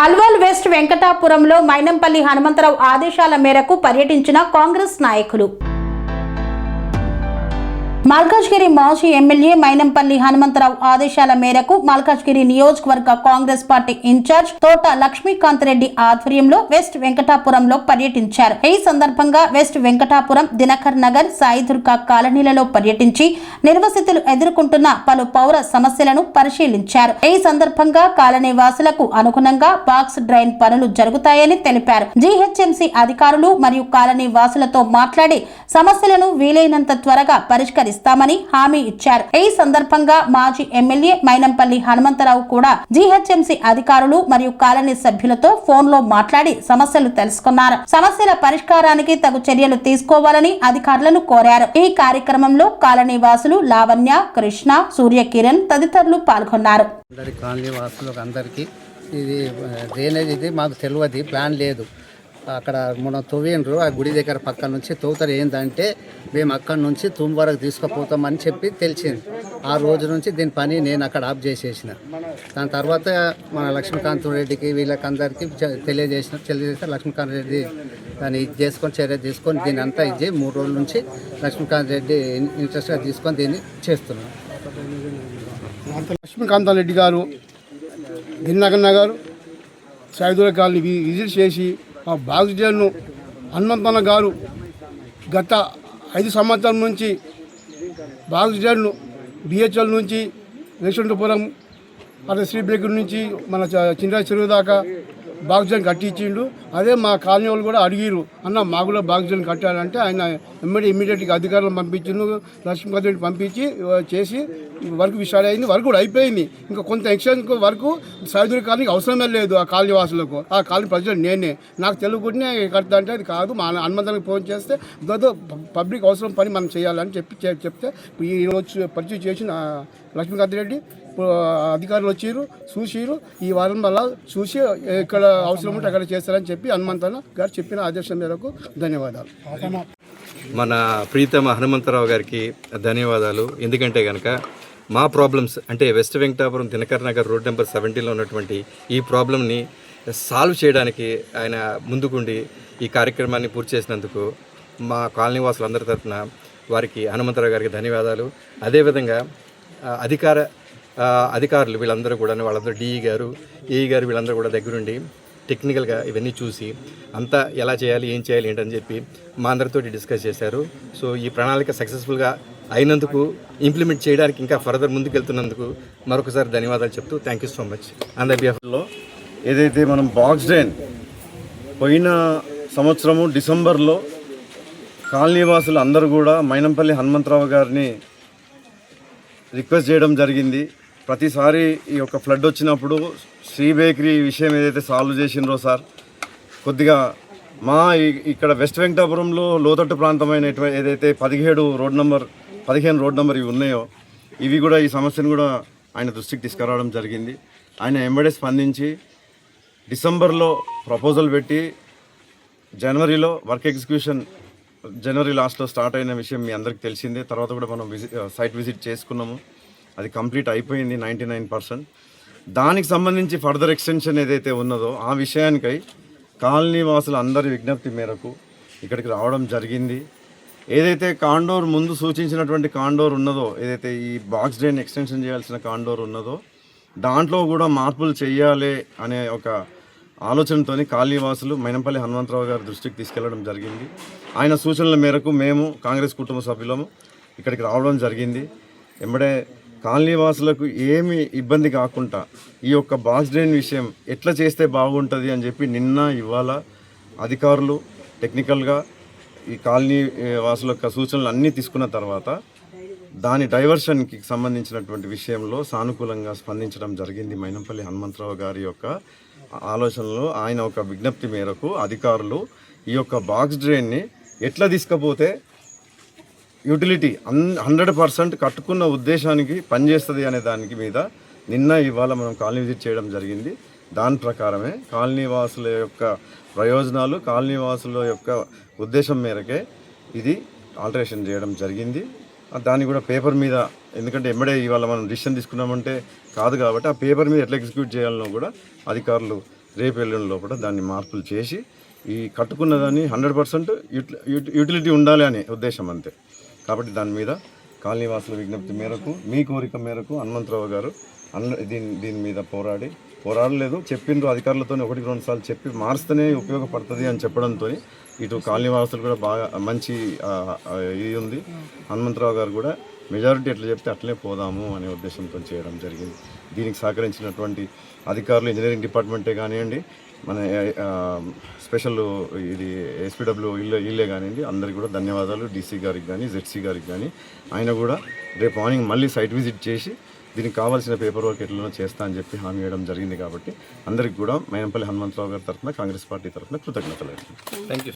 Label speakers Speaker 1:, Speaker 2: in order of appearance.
Speaker 1: Alwal west వెంకటాపురంలో Mynampally Hanumantharao ఆదేశాల మేరకు పర్యటించిన కాంగ్రెస్ నాయకులు. మల్కాజ్గిరి మాజీ ఎమ్మెల్యే మైనంపల్లి హనుమంతరావు ఆదేశాల మేరకు మల్కాజ్గిరి నియోజకవర్గ కాంగ్రెస్ పార్టీ ఇన్ఛార్జ్ తోట లక్ష్మీకాంత్ రెడ్డి ఆధ్వర్యంలో వెస్ట్ వెంకటాపురంలో పర్యటించారు. ఈ సందర్భంగా వెస్ట్ వెంకటాపురం, దినకర్ నగర్, సాయిదుర్గా కాలనీలలో పర్యటించి నిర్వసితులు ఎదుర్కొంటున్న పలు పౌర సమస్యలను పరిశీలించారు. ఈ సందర్భంగా కాలనీ వాసులకు అనుగుణంగా బాక్స్ డ్రైన్ పనులు జరుగుతాయని తెలిపారు. జీహెచ్ఎంసీ అధికారులు మరియు కాలనీ వాసులతో మాట్లాడి సమస్యలను వీలైనంత త్వరగా పరిష్కరిస్తారు స్తామని హామీ ఇచ్చారు. ఈ సందర్భంగా మాజీ ఎమ్మెల్యే మైనంపల్లి హనుమంతరావు కూడా జీహెచ్ఎంసీ అధికారులు మరియు కాలనీ సభ్యులతో ఫోన్ లో మాట్లాడి సమస్యలు తెలుసుకున్నారు. సమస్యల పరిష్కారానికి తగు చర్యలు తీసుకోవాలని అధికారులను కోరారు. ఈ కార్యక్రమంలో కాలనీ వాసులు లావణ్య, కృష్ణ, సూర్యకిరణ్ తదితరులు పాల్గొన్నారు.
Speaker 2: ఇది మాకు తెలియదు, ప్లాన్ లేదు. అక్కడ మనం తవ్విండ్రు, ఆ గుడి దగ్గర పక్క నుంచి తవ్వుతారు. ఏంటంటే మేము అక్కడి నుంచి తుమ్ వరకు తీసుకుపోతామని చెప్పి తెలిసింది. ఆ రోజు నుంచి దీని పని నేను అక్కడ ఆఫ్ చేసేసిన. దాని తర్వాత మన లక్ష్మీకాంత్ రెడ్డికి వీళ్ళకందరికీ తెలియజేస్తే లక్ష్మీకాంత్ రెడ్డి దాన్ని ఇది చేసుకొని చర్య తీసుకొని దీన్ని అంతా ఇది 3 రోజుల నుంచి లక్ష్మీకాంత్ రెడ్డి ఇంట్రెస్ట్గా తీసుకొని దీన్ని చేస్తున్నాం.
Speaker 3: లక్ష్మీకాంత్ రెడ్డి గారు దినకర్ నగర్, సాయిదుర్గా కాలనీ విజిట్ చేసి ఆ బాక్స్ను హనుమంతన్న గారు గత 5 సంవత్సరాల నుంచి బాక్స్ను బిహెచ్ఎల్ నుంచి రేషంటుపురం అదే శ్రీ బేకరీ నుంచి మన చిన్న చెరువు దాకా బాక్స్జన్ కట్టించిండు. అదే మా కాలనీ వాళ్ళు కూడా అడిగిరు, అన్న మాకు కూడా బాక్స్జన్ కట్టాలంటే ఆయన ఇమ్మీడియట్గా అధికారులను పంపించిండు. లక్ష్మీకాంత్ రెడ్డి పంపించి చేసి వర్క్ స్టార్ట్ అయింది. వర్క్ కూడా అయిపోయింది. ఇంకా కొంత ఎక్స్టెన్షన్ వరకు సాయిదుర్గా కాలనీకి అవసరమే లేదు. ఆ కాలనీ వాసులకు, ఆ కాలనీ ప్రెసిడెంట్ నేనే, నాకు తెలుగునే కడతా అంటే అది కాదు, మా హనుమంతానికి ఫోన్ చేస్తే దాంతో పబ్లిక్ అవసరం పని మనం చేయాలని చెప్తే ఈరోజు పరిచయం చేసిన లక్ష్మీకాంత్ రెడ్డి అధికారులు వచ్చారు, చూసిరు. ఈ వారం వల్ల చూసి ఇక్కడ అవసరం ఉంటే అక్కడ చేస్తారని చెప్పి హనుమంతన్న గారు చెప్పిన ఆదేశం మేరకు ధన్యవాదాలు.
Speaker 4: మన ప్రీతమ హనుమంతరావు గారికి ధన్యవాదాలు. ఎందుకంటే కనుక మా ప్రాబ్లమ్స్ అంటే west Venkatapuram Dinakar Nagar road number 70లో ఉన్నటువంటి ఈ ప్రాబ్లమ్ని సాల్వ్ చేయడానికి ఆయన ముందుకుండి ఈ కార్యక్రమాన్ని పూర్తి చేసినందుకు మా కాలనీ వాసులందరి తరఫున వారికి హనుమంతరావు గారికి ధన్యవాదాలు. అదేవిధంగా అధికారులు వీళ్ళందరూ కూడా వాళ్ళందరూ డిఈ గారు, ఏఈ గారు వీళ్ళందరూ కూడా దగ్గరుండి టెక్నికల్గా ఇవన్నీ చూసి అంతా ఎలా చేయాలి, ఏం చేయాలి ఏంటని చెప్పి మా అందరితో డిస్కస్ చేశారు. సో ఈ ప్రణాళిక సక్సెస్ఫుల్గా అయినందుకు, ఇంప్లిమెంట్ చేయడానికి ఇంకా ఫర్దర్ ముందుకెళ్తున్నందుకు మరొకసారి ధన్యవాదాలు చెప్తూ thank you so much. On the బిహాఫ్లో
Speaker 5: ఏదైతే మనం బాక్స్ డ్రైన్ పోయిన సంవత్సరము డిసెంబర్లో కాలనీవాసులు అందరూ కూడా మైనంపల్లి హనుమంతరావు గారిని రిక్వెస్ట్ చేయడం జరిగింది. ప్రతిసారి ఈ యొక్క ఫ్లడ్ వచ్చినప్పుడు శ్రీ బేకరీ విషయం ఏదైతే సాల్వ్ చేసిండ్రో సార్, కొద్దిగా మా ఇక్కడ వెస్ట్ వెంకటాపురంలో లోతట్టు ప్రాంతమైన ఏదైతే 15 రోడ్ నెంబర్ ఇవి ఉన్నాయో ఇవి కూడా ఈ సమస్యను కూడా ఆయన దృష్టికి తీసుకురావడం జరిగింది. ఆయన వెంబడే స్పందించి డిసెంబర్లో ప్రపోజల్ పెట్టి జనవరిలో వర్క్ ఎగ్జిక్యూషన్ జనవరి లాస్ట్లో స్టార్ట్ అయిన విషయం మీ అందరికీ తెలిసిందే. తర్వాత కూడా మనం సైట్ విజిట్ చేసుకున్నాము, అది కంప్లీట్ అయిపోయింది 99%. దానికి సంబంధించి ఫర్దర్ ఎక్స్టెన్షన్ ఏదైతే ఉన్నదో ఆ విషయానికై కాలనీ వాసులు అందరి విజ్ఞప్తి మేరకు ఇక్కడికి రావడం జరిగింది. ఏదైతే కాండోర్ ముందు సూచించినటువంటి కాండోర్ ఉన్నదో, ఏదైతే ఈ బాక్స్ డ్రైన్ ఎక్స్టెన్షన్ చేయాల్సిన కాండోర్ ఉన్నదో దాంట్లో కూడా మార్పులు చేయాలి అనే ఒక ఆలోచనతో కాలనీవాసులు మైనంపల్లి హనుమంతరావు గారి దృష్టికి తీసుకెళ్లడం జరిగింది. ఆయన సూచనల మేరకు మేము కాంగ్రెస్ కుటుంబ సభ్యులము ఇక్కడికి రావడం జరిగింది. వెంబడే కాలనీవాసులకు ఏమి ఇబ్బంది కాకుండా ఈ యొక్క బాక్స్ డ్రైన్ విషయం ఎట్లా చేస్తే బాగుంటుంది అని చెప్పి నిన్న ఇవాళ అధికారులు టెక్నికల్గా ఈ కాలనీ వాసుల యొక్క సూచనలు అన్నీ తీసుకున్న తర్వాత దాని డైవర్షన్కి సంబంధించినటువంటి విషయంలో సానుకూలంగా స్పందించడం జరిగింది. మైనంపల్లి హనుమంతరావు గారి యొక్క ఆలోచనలు, ఆయన ఒక విజ్ఞప్తి మేరకు అధికారులు ఈ యొక్క బాక్స్ డ్రైన్ని ఎట్లా తీసుకపోతే యూటిలిటీ 100% కట్టుకున్న ఉద్దేశానికి పనిచేస్తుంది అనే దానికి మీద నిన్న ఇవాళ మనం కాలనీ విజిట్ చేయడం జరిగింది. దాని ప్రకారమే కాలనీ వాసుల యొక్క ప్రయోజనాలు, కాలనీ వాసుల యొక్క ఉద్దేశం మేరకే ఇది ఆల్టరేషన్ చేయడం జరిగింది. దాన్ని కూడా పేపర్ మీద, ఎందుకంటే ఎమ్మడే ఇవాళ మనం డిసిషన్ తీసుకున్నామంటే కాదు కాబట్టి ఆ పేపర్ మీద ఎట్లా ఎగ్జిక్యూట్ చేయాలనో కూడా అధికారులు రేపు ఎల్లుండి లోపల దాన్ని మార్పులు చేసి ఈ కట్టుకున్న దాన్ని 100% యూటిలిటీ ఉండాలి అనే ఉద్దేశం అంతే. కాబట్టి దాని మీద కాలనీవాసుల విజ్ఞప్తి మేరకు, మీ కోరిక మేరకు హనుమంతరావు గారు దీని మీద పోరాడలేదు, చెప్పిండ్రు అధికారులతో 1-2 సార్లు చెప్పి మారుస్తేనే ఉపయోగపడుతుంది అని చెప్పడంతో ఇటు కాలనీవాసులు కూడా బాగా మంచి ఇది ఉంది. హనుమంతరావు గారు కూడా మెజారిటీ ఎట్లా చెప్తే అట్లనే పోదాము అనే ఉద్దేశంతో చేయడం జరిగింది. దీనికి సహకరించినటువంటి అధికారులు, ఇంజనీరింగ్ డిపార్ట్మెంటే కానివ్వండి, మన స్పెషల్ ఇది ఎస్పీడబ్ల్యూ ఇల్లే కానివ్వండి, అందరికీ కూడా ధన్యవాదాలు. డీసీ గారికి కానీ, జెడ్సీ గారికి కానీ. ఆయన కూడా రేపు మార్నింగ్ మళ్ళీ సైట్ విజిట్ చేసి దీనికి కావాల్సిన పేపర్ వర్క్ ఎట్లనో చేస్తా అని చెప్పి హామీ ఇవ్వడం జరిగింది. కాబట్టి అందరికీ కూడా మైనంపల్లి హనుమంతరావు గారి తరఫున, కాంగ్రెస్ పార్టీ తరఫున కృతజ్ఞతలు.
Speaker 4: Thank you.